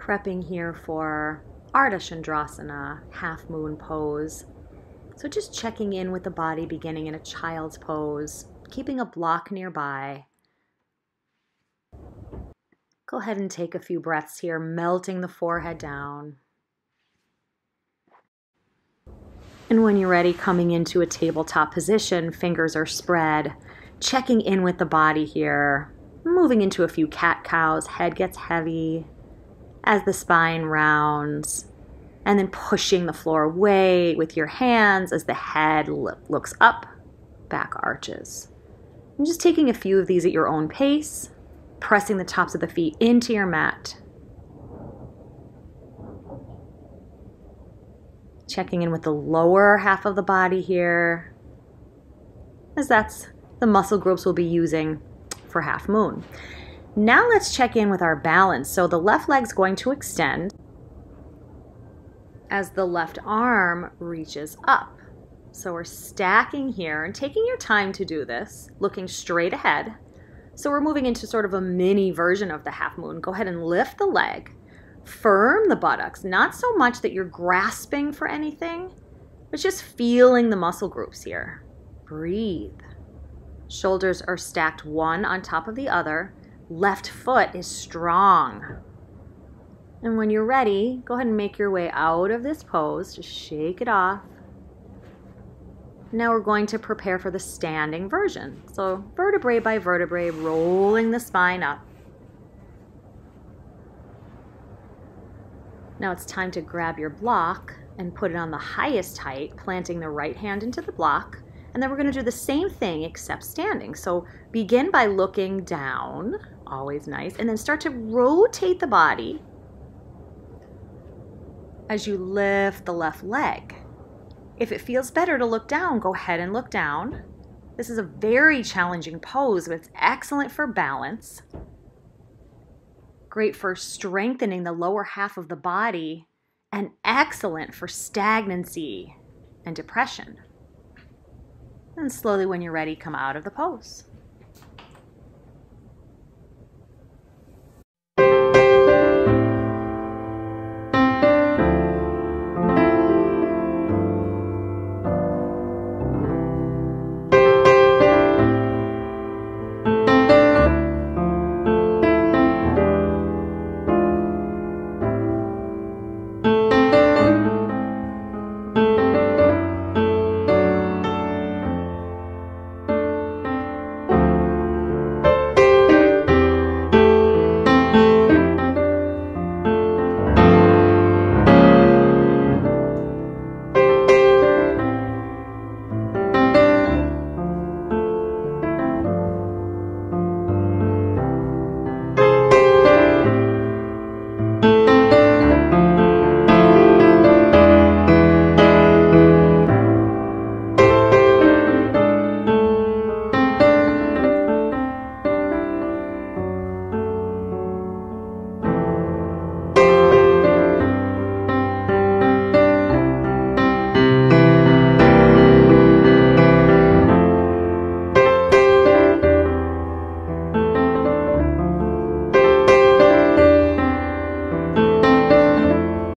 prepping here for Ardha Chandrasana Half Moon pose. So just checking in with the body, beginning in a child's pose, keeping a block nearby. Go ahead and take a few breaths here, melting the forehead down. And when you're ready, coming into a tabletop position, fingers are spread, checking in with the body here, moving into a few cat-cows, head gets heavy as the spine rounds, and then pushing the floor away with your hands as the head looks up, back arches. And just taking a few of these at your own pace, pressing the tops of the feet into your mat. Checking in with the lower half of the body here, as that's the muscle groups we'll be using for Half Moon. Now let's check in with our balance. So the left leg's going to extend as the left arm reaches up. So we're stacking here and taking your time to do this, looking straight ahead. So we're moving into sort of a mini version of the Half Moon. Go ahead and lift the leg, firm the buttocks, not so much that you're grasping for anything, but just feeling the muscle groups here. Breathe. Shoulders are stacked one on top of the other. Left foot is strong. And when you're ready, go ahead and make your way out of this pose. Just shake it off. Now we're going to prepare for the standing version. So vertebrae by vertebrae, rolling the spine up. Now it's time to grab your block and put it on the highest height, planting the right hand into the block. And then we're going to do the same thing except standing. So begin by looking down, always nice, and then start to rotate the body as you lift the left leg. If it feels better to look down, go ahead and look down. This is a very challenging pose, but it's excellent for balance. Great for strengthening the lower half of the body, and excellent for stagnancy and depression. And slowly, when you're ready, come out of the pose.